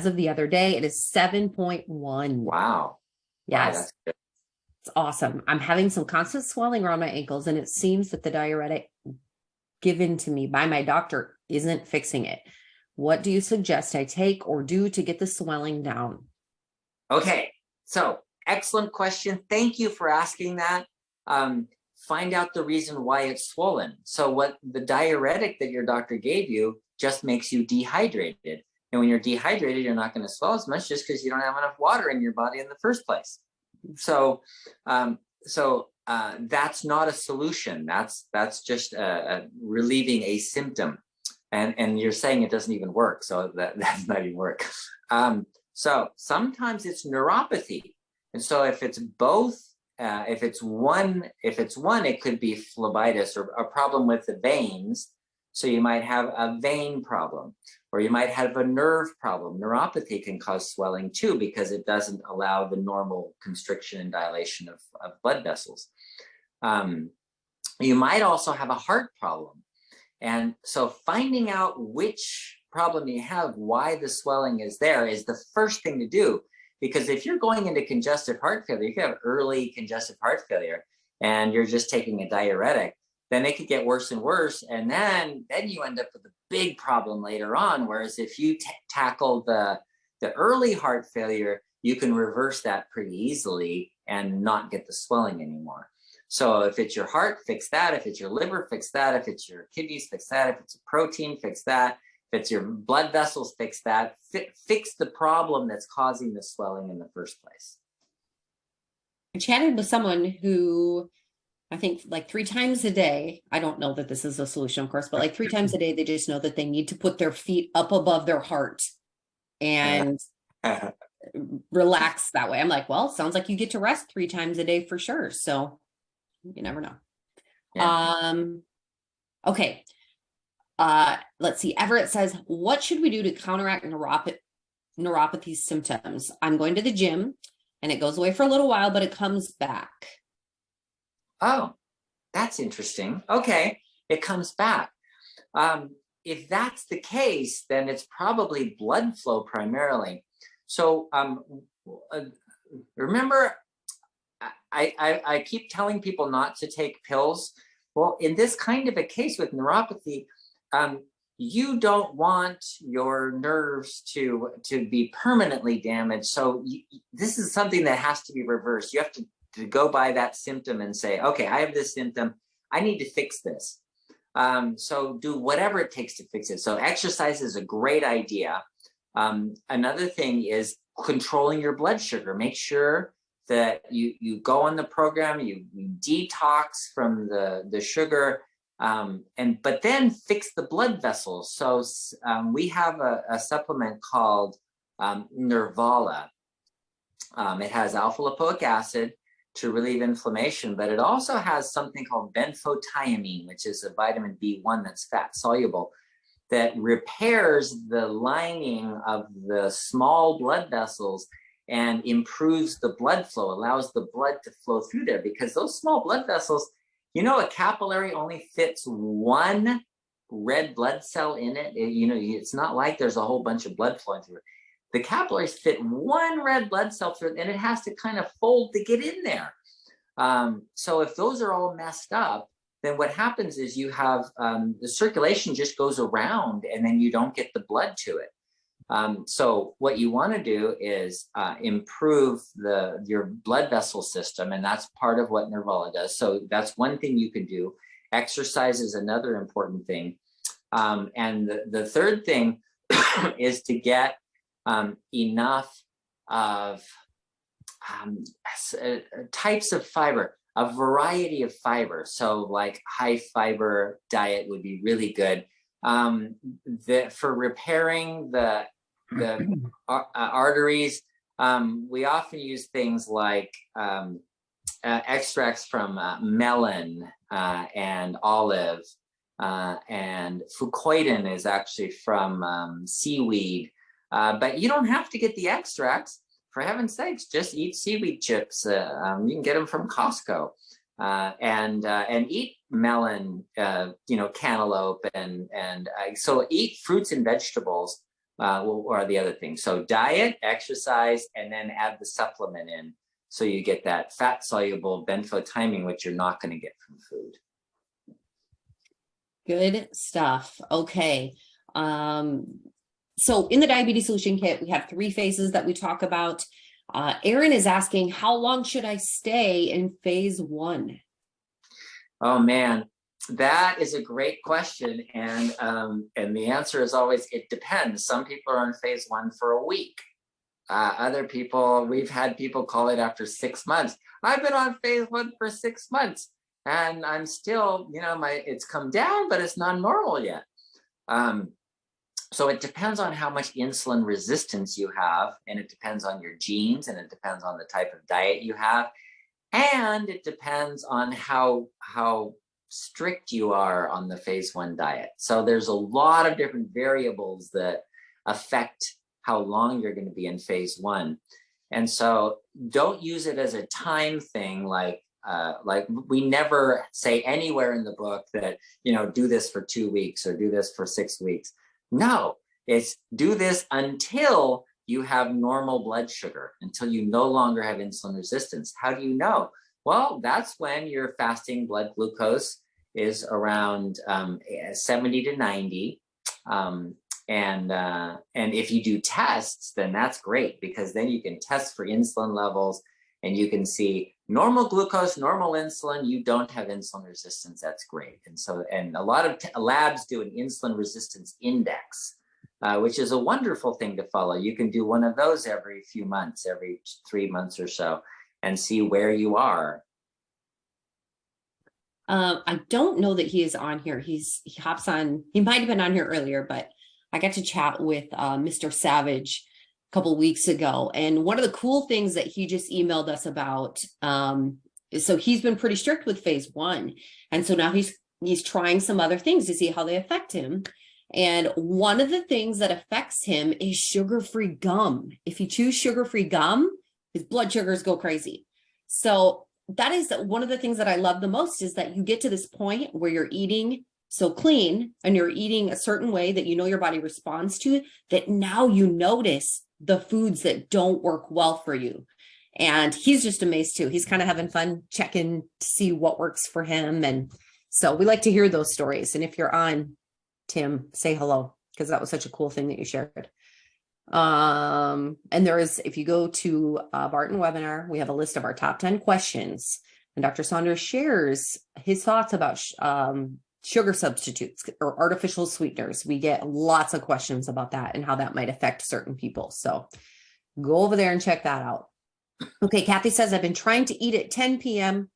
of the other day, it is 7.1. Wow. Yes. Wow, that's good. It's awesome. I'm having some constant swelling around my ankles, and it seems that the diuretic given to me by my doctor isn't fixing it. What do you suggest I take or do to get the swelling down? Okay, so excellent question. Thank you for asking that. Find out the reason why it's swollen. So what the diuretic that your doctor gave you just makes you dehydrated. And when you're dehydrated, you're not going to swell as much just because you don't have enough water in your body in the first place. So, that's not a solution. That's just relieving a symptom. And you're saying it doesn't even work. So that's not even work. So sometimes it's neuropathy. And so if it's both, if it's one, it could be phlebitis or a problem with the veins. So you might have a vein problem, or you might have a nerve problem. Neuropathy can cause swelling too, because it doesn't allow the normal constriction and dilation of blood vessels. You might also have a heart problem. And so finding out which problem you have, why the swelling is there, is the first thing to do. Because if you're going into congestive heart failure, if you have early congestive heart failure and you're just taking a diuretic, then it could get worse and worse. And then you end up with a big problem later on. Whereas if you tackle the early heart failure, you can reverse that pretty easily and not get the swelling anymore. So if it's your heart, fix that. If it's your liver, fix that. If it's your kidneys, fix that. If it's a protein, fix that. If it's your blood vessels, fix that. Fix the problem that's causing the swelling in the first place. I chatted with someone who, I think like 3 times a day, I don't know that this is a solution, of course, but like 3 times a day, they just know that they need to put their feet up above their heart and relax that way. I'm like, well, sounds like you get to rest 3 times a day for sure. So you never know. Yeah. Okay. Let's see. Everett says, what should we do to counteract neuropathy symptoms? I'm going to the gym and it goes away for a little while, but it comes back. Oh, that's interesting. Okay, it comes back. If that's the case, then it's probably blood flow primarily. So remember, I keep telling people not to take pills. Well, in this kind of a case with neuropathy, you don't want your nerves to be permanently damaged. So this is something that has to be reversed. You have to go by that symptom and say, okay, I have this symptom. I need to fix this. So do whatever it takes to fix it. So exercise is a great idea. Another thing is controlling your blood sugar. Make sure that you go on the program, you detox from the sugar, but then fix the blood vessels. So we have a supplement called Nervala. It has alpha lipoic acid to relieve inflammation, but it also has something called benfotiamine, which is a vitamin B1 that's fat soluble, that repairs the lining of the small blood vessels and improves the blood flow, allows the blood to flow through there, because those small blood vessels, a capillary only fits one red blood cell in it. It's not like there's a whole bunch of blood flowing through it. The capillaries fit one red blood cell through it, and it has to kind of fold to get in there. So if those are all messed up, then what happens is you have the circulation just goes around, and then you don't get the blood to it. So what you want to do is improve your blood vessel system, and that's part of what Nervala does. So that's one thing you can do. Exercise is another important thing. And the third thing is to get enough of types of fiber, a variety of fiber. So like high fiber diet would be really good. For repairing the arteries, we often use things like extracts from melon and olive, and fucoidan is actually from seaweed, but you don't have to get the extracts. for heaven's sakes, just eat seaweed chips. You can get them from Costco, and eat melon, cantaloupe, and so eat fruits and vegetables. Or the other thing. So diet, exercise, and then add the supplement in, so you get that fat soluble benfotiamine, which you're not going to get from food. Good stuff. Okay. So in the diabetes solution kit, we have 3 phases that we talk about. Aaron is asking, how long should I stay in phase 1? Oh man, that is a great question. And the answer is always, it depends. Some people are in phase 1 for a week. Other people, we've had people call it after 6 months. I've been on phase 1 for 6 months and I'm still, it's come down, but it's not normal yet. So it depends on how much insulin resistance you have, and it depends on your genes, and it depends on the type of diet you have, and it depends on how strict you are on the phase 1 diet. So there's a lot of different variables that affect how long you're going to be in phase 1. And so don't use it as a time thing, like we never say anywhere in the book that, do this for 2 weeks or do this for 6 weeks. No, it's do this until you have normal blood sugar, until you no longer have insulin resistance. How do you know? Well, that's when your fasting blood glucose is around 70 to 90. And if you do tests, then that's great, because then you can test for insulin levels and you can see normal glucose, normal insulin, you don't have insulin resistance. That's great. And a lot of labs do an insulin resistance index, which is a wonderful thing to follow. You can do one of those every few months, every 3 months or so, and see where you are. I don't know that he is on here. He hops on. He might have been on here earlier, but I got to chat with Mr. Savage a couple weeks ago. And one of the cool things that he just emailed us about, so he's been pretty strict with phase 1. And so now he's trying some other things to see how they affect him. And one of the things that affects him is sugar-free gum. If you choose sugar-free gum, his blood sugars go crazy. So that is one of the things that I love the most, is that you get to this point where you're eating so clean and you're eating a certain way that your body responds to, that now you notice the foods that don't work well for you. And he's just amazed too. He's kind of having fun checking to see what works for him. And so we like to hear those stories. And if you're on, Tim, say hello, because that was such a cool thing that you shared. And there is, if you go to Barton webinar, we have a list of our top 10 questions, and Dr. Saunders shares his thoughts about sugar substitutes or artificial sweeteners. We get lots of questions about that and how that might affect certain people. So go over there and check that out. Okay, Kathy says, I've been trying to eat at 10 p.m.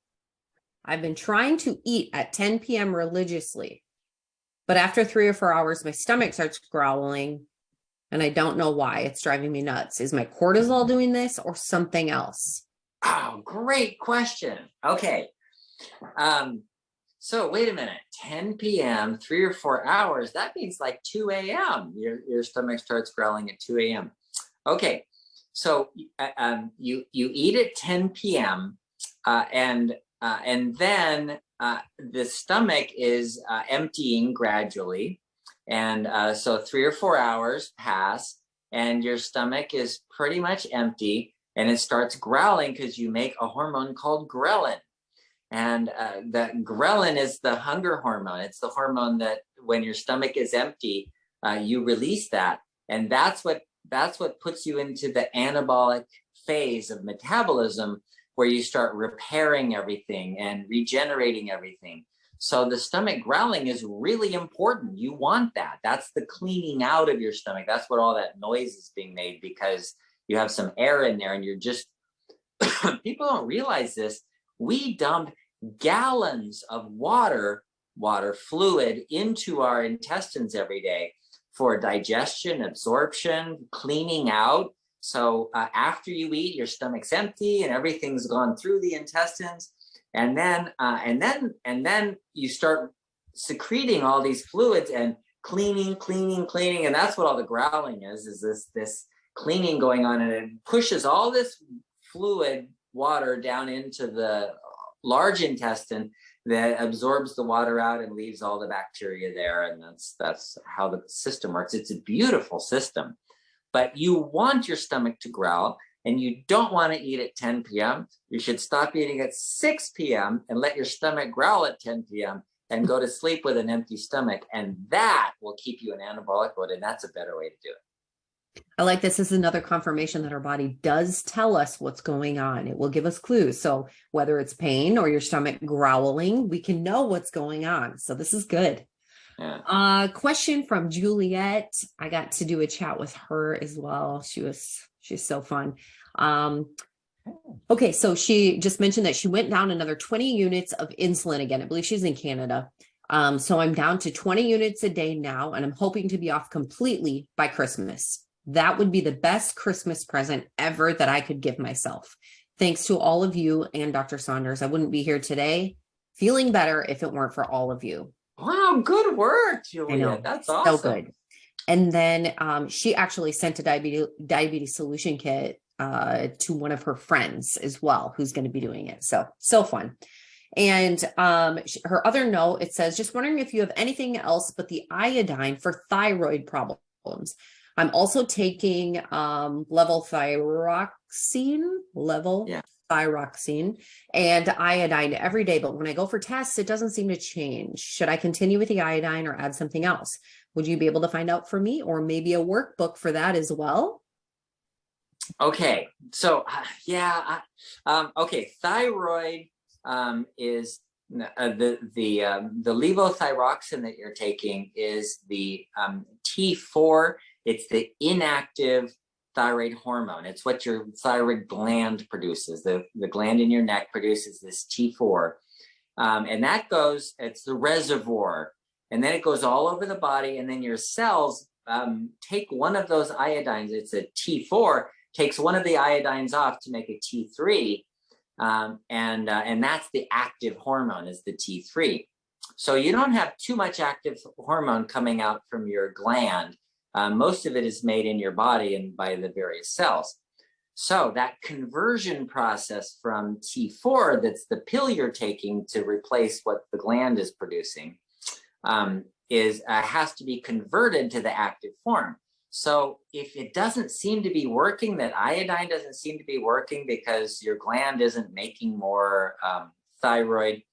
I've been trying to eat at 10 p.m. religiously, but after 3 or 4 hours, my stomach starts growling and I don't know why. It's driving me nuts. Is my cortisol doing this or something else? Oh, great question. Okay. So wait a minute, 10 p.m., 3 or 4 hours, that means like 2 a.m. Your stomach starts growling at 2 a.m. Okay, so you eat at 10 p.m. And then the stomach is emptying gradually. And so 3 or 4 hours pass and your stomach is pretty much empty, and it starts growling because you make a hormone called ghrelin. And that ghrelin is the hunger hormone. It's the hormone that when your stomach is empty, you release that. And that's what puts you into the anabolic phase of metabolism, where you start repairing everything and regenerating everything. So the stomach growling is really important. You want that. That's the cleaning out of your stomach. That's what all that noise is being made, because you have some air in there and you're just, people don't realize this. We dump gallons of water fluid into our intestines every day for digestion, absorption, cleaning out. So after you eat, your stomach's empty and everything's gone through the intestines, and then you start secreting all these fluids and cleaning, and that's what all the growling is this cleaning going on, and it pushes all this fluid water down into the large intestine that absorbs the water out and leaves all the bacteria there. And that's how the system works. It's a beautiful system, but you want your stomach to growl, and you don't want to eat at 10 p.m. You should stop eating at 6 p.m. and let your stomach growl at 10 p.m. and go to sleep with an empty stomach. And that will keep you in anabolic mode. And that's a better way to do it. I like this is another confirmation that our body does tell us what's going on. It will give us clues. So whether it's pain or your stomach growling, we can know what's going on. So this is good. Yeah. Question from Juliet. I got to do a chat with her as well. She's so fun. Okay, so she just mentioned that she went down another 20 units of insulin again. I believe she's in Canada. So I'm down to 20 units a day now, and I'm hoping to be off completely by Christmas. That would be the best Christmas present ever that I could give myself. Thanks to all of you and Dr. Saunders. I wouldn't be here today feeling better if it weren't for all of you. Wow, good work, Julia. I know. That's awesome. So good. And then she actually sent a diabetes solution kit to one of her friends as well, who's going to be doing it. So fun. And her other note, it says, just wondering if you have anything else but the iodine for thyroid problems. I'm also taking thyroxine and iodine every day. But when I go for tests, it doesn't seem to change. Should I continue with the iodine or add something else? Would you be able to find out for me, or maybe a workbook for that as well? Okay. So okay. Thyroid is the levothyroxine that you're taking is the T4. It's the inactive thyroid hormone. It's what your thyroid gland produces. The gland in your neck produces this T4. And that goes, it's the reservoir. And then it goes all over the body. And then your cells take one of those iodines. It's a T4, takes one of the iodines off to make a T3. And that's the active hormone, is the T3. So you don't have too much active hormone coming out from your gland. Most of it is made in your body and by the various cells. So that conversion process from T4, that's the pill you're taking to replace what the gland is producing, has to be converted to the active form. So if it doesn't seem to be working, that iodine doesn't seem to be working because your gland isn't making more thyroid,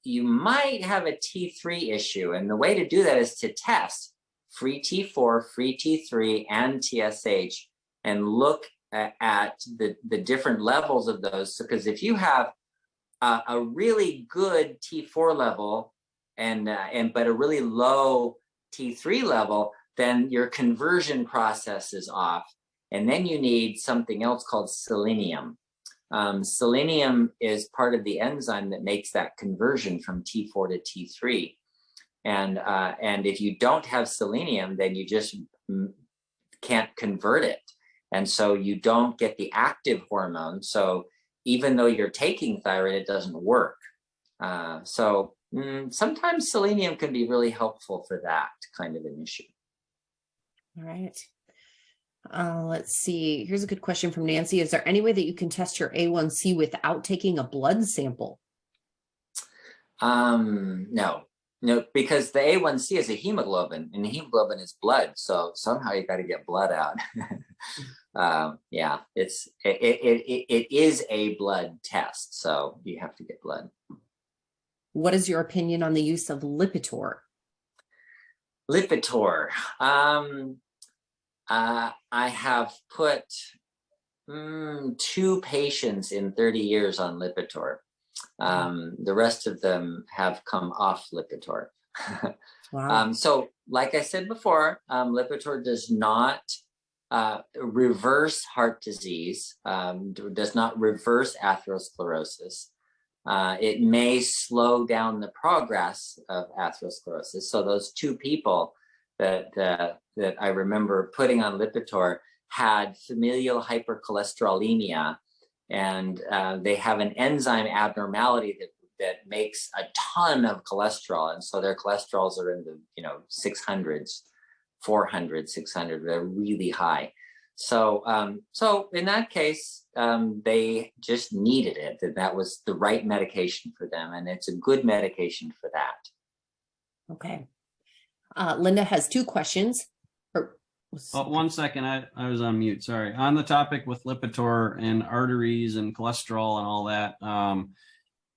you might have a T3 issue. And the way to do that is to test free T4, free T3, and TSH, and look at the different levels of those. Because if you have a really good T4 level but a really low T3 level, then your conversion process is off. And then you need something else called selenium. Selenium is part of the enzyme that makes that conversion from T4 to T3. And if you don't have selenium, then you just can't convert it. And so you don't get the active hormone. So even though you're taking thyroid, it doesn't work. Sometimes selenium can be really helpful for that kind of an issue. All right. Let's see. Here's a good question from Nancy. Is there any way that you can test your A1C without taking a blood sample? No, because the A1C is a hemoglobin, and the hemoglobin is blood. So somehow you got to get blood out. It is a blood test, so you have to get blood. What is your opinion on the use of Lipitor? Lipitor. I have put 2 patients in 30 years on Lipitor. The rest of them have come off Lipitor. Wow. So like I said before, Lipitor does not reverse heart disease, does not reverse atherosclerosis. It may slow down the progress of atherosclerosis. So those 2 people that I remember putting on Lipitor had familial hypercholesterolemia, and they have an enzyme abnormality that makes a ton of cholesterol, and so their cholesterols are in the 600s, 400, 600. They're really high. So in that case, they just needed it. That was the right medication for them, and it's a good medication for that. Okay. Linda has two questions. Oh, 1 second. I was on mute. Sorry. On the topic with Lipitor and arteries and cholesterol and all that.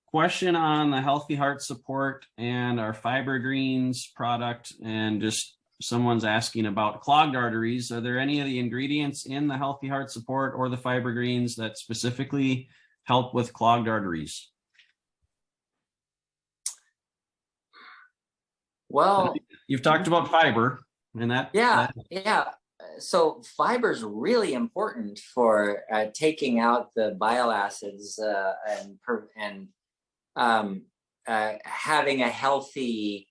Question on the Healthy Heart Support and our Fiber Greens product, and just someone's asking about clogged arteries. Are there any of the ingredients in the Healthy Heart Support or the Fiber Greens that specifically help with clogged arteries? Well, you've talked about fiber and that. Yeah. So fiber is really important for taking out the bile acids and having a healthy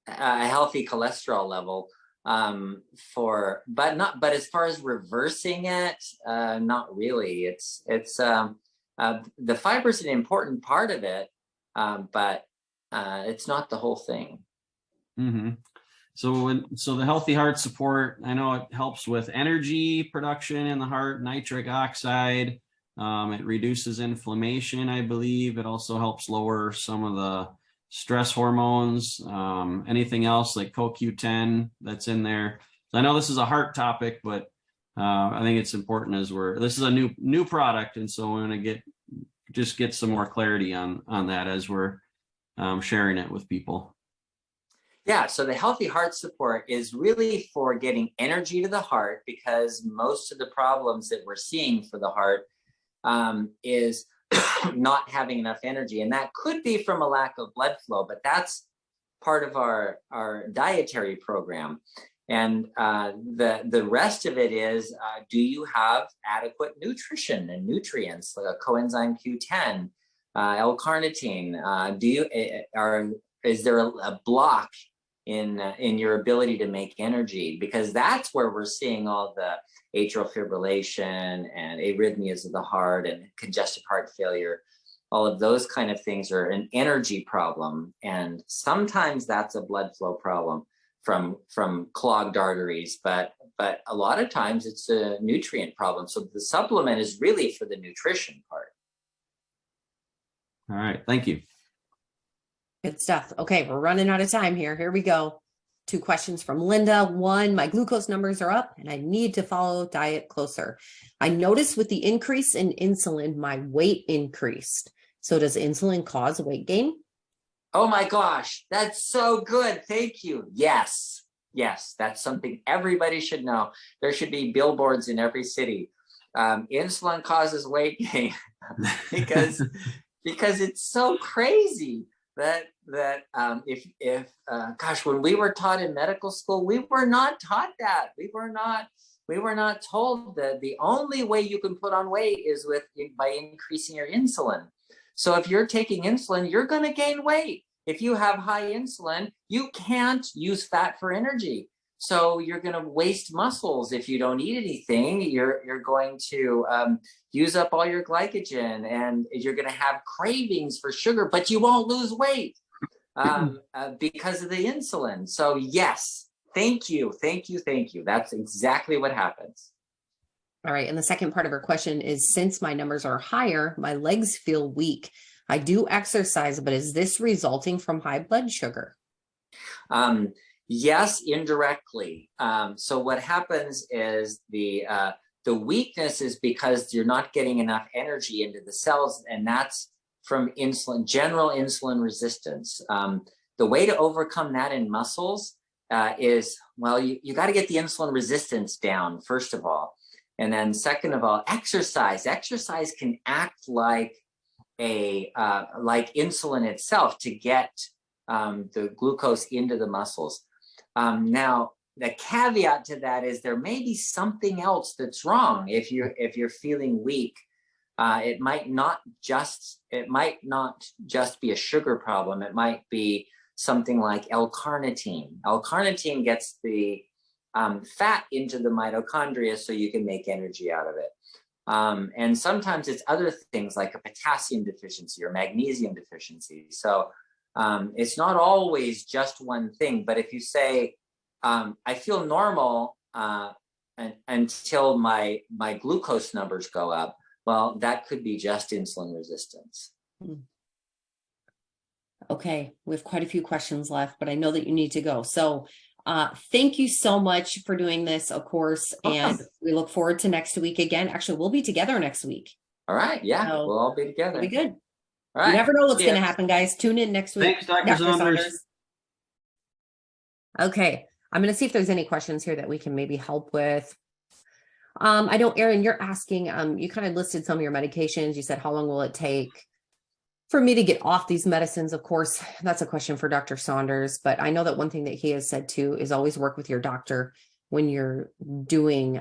cholesterol level. But as far as reversing it, not really. The fiber is an important part of it, but it's not the whole thing. Mm-hmm. So the Healthy Heart Support, I know it helps with energy production in the heart, nitric oxide. It reduces inflammation, I believe. It also helps lower some of the stress hormones. Anything else like CoQ10 that's in there. So I know this is a heart topic, but I think it's important as this is a new product, and so we're going to get some more clarity on that as we're sharing it with people. Yeah, so the Healthy Heart Support is really for getting energy to the heart, because most of the problems that we're seeing for the heart is not having enough energy. And that could be from a lack of blood flow, but that's part of our dietary program. And the rest of it is, do you have adequate nutrition and nutrients, like a coenzyme Q10, L-carnitine? Is there a block in your ability to make energy? Because that's where we're seeing all the atrial fibrillation and arrhythmias of the heart and congestive heart failure. All of those kind of things are an energy problem, and sometimes that's a blood flow problem from clogged arteries, but a lot of times it's a nutrient problem. So the supplement is really for the nutrition part. All right, thank you. Good stuff. Okay, we're running out of time here. Here we go. Two questions from Linda. One, my glucose numbers are up and I need to follow diet closer. I noticed with the increase in insulin, my weight increased. So does insulin cause weight gain? Oh my gosh, that's so good. Thank you. Yes, that's something everybody should know. There should be billboards in every city. Insulin causes weight gain because it's so crazy. That when we were taught in medical school, we were not taught that. We were not told that the only way you can put on weight is by increasing your insulin. So if you're taking insulin, you're going to gain weight. If you have high insulin, you can't use fat for energy. So you're going to waste muscles. If you don't eat anything, you're going to use up all your glycogen, and you're going to have cravings for sugar, but you won't lose weight because of the insulin. So yes, thank you. That's exactly what happens. All right. And the second part of her question is, since my numbers are higher, my legs feel weak. I do exercise, but is this resulting from high blood sugar? Yes, indirectly. So what happens is the weakness is because you're not getting enough energy into the cells, and that's from general insulin resistance. The way to overcome that in muscles is, well, you got to get the insulin resistance down, first of all. And then second of all, exercise. Exercise can act like insulin itself to get the glucose into the muscles. Now, the caveat to that is there may be something else that's wrong. If you're feeling weak, it might not just be a sugar problem. It might be something like L-carnitine. L-carnitine gets the fat into the mitochondria so you can make energy out of it. And sometimes it's other things like a potassium deficiency or magnesium deficiency. So it's not always just one thing. But if you say, I feel normal, and until my glucose numbers go up, well, that could be just insulin resistance. Okay, we have quite a few questions left, but I know that you need to go. So thank you so much for doing this, of course. And we look forward to next week again. Actually, we'll be together next week. All right. Yeah, So, we'll all be together. It'll be good. All right. You never know what's Yeah. going to happen, guys. Tune in next week. Thanks, Dr. Saunders. Okay, I'm going to see if there's any questions here that we can maybe help with. I know, Erin, you're asking, you kind of listed some of your medications. You said, how long will it take for me to get off these medicines? Of course, that's a question for Dr. Saunders, but I know that one thing that he has said too is always work with your doctor when you're doing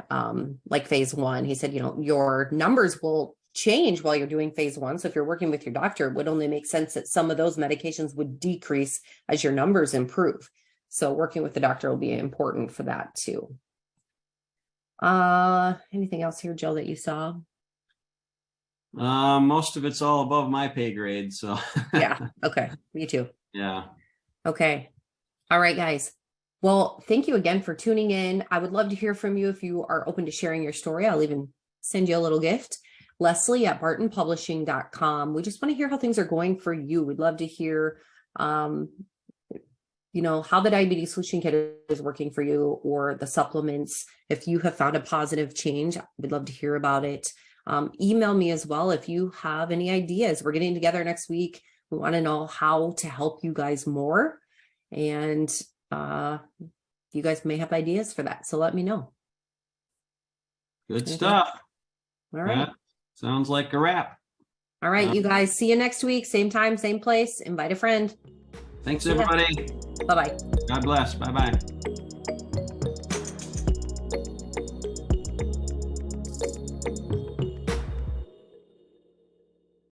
like phase 1. He said, your numbers will change while you're doing phase 1. So if you're working with your doctor, it would only make sense that some of those medications would decrease as your numbers improve. So working with the doctor will be important for that too. Anything else here, Jill, that you saw? Most of it's all above my pay grade, so Yeah. Okay. Me too. yeah. Okay. All right, guys. Well, thank you again for tuning in. I would love to hear from you if you are open to sharing your story. I'll even send you a little gift. Leslie at bartonpublishing.com. We just want to hear how things are going for you. We'd love to hear, how the diabetes solution kit is working for you, or the supplements. If you have found a positive change, we'd love to hear about it. Email me as well if you have any ideas. We're getting together next week. We want to know how to help you guys more. And you guys may have ideas for that. So let me know. Good stuff. All right. Yeah, sounds like a wrap. All right, you guys. See you next week. Same time, same place. Invite a friend. Thanks, everybody. Bye-bye. God bless. Bye-bye.